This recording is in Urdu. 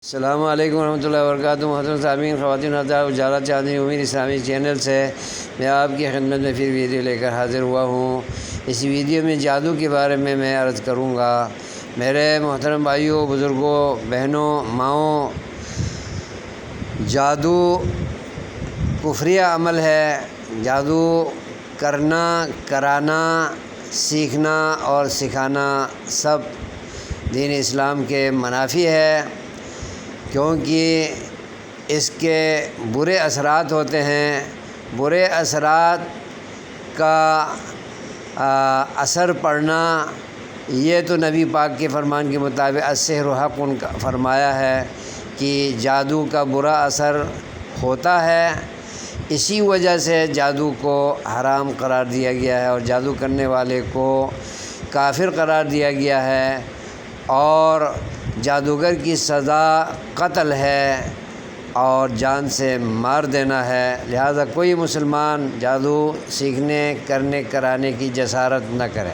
السلام علیکم ورحمۃ اللہ وبرکاتہ۔ محترم سامعین، خواتین حضرات، اجالا چاندنی امید اسلامی چینل سے میں آپ کی خدمت میں پھر ویڈیو لے کر حاضر ہوا ہوں۔ اس ویڈیو میں جادو کے بارے میں عرض کروں گا۔ میرے محترم بھائیوں، بزرگوں، بہنوں، ماؤں، جادو کفریہ عمل ہے۔ جادو کرنا، کرانا، سیکھنا اور سکھانا سب دین اسلام کے منافی ہے، کیونکہ اس کے برے اثرات ہوتے ہیں۔ برے اثرات کا اثر پڑنا یہ تو نبی پاک کے فرمان کے مطابق السحر حق ان کا فرمایا ہے کہ جادو کا برا اثر ہوتا ہے۔ اسی وجہ سے جادو کو حرام قرار دیا گیا ہے اور جادو کرنے والے کو کافر قرار دیا گیا ہے، اور جادوگر کی سزا قتل ہے اور جان سے مار دینا ہے۔ لہذا کوئی مسلمان جادو سیکھنے، کرنے، کرانے کی جسارت نہ کرے۔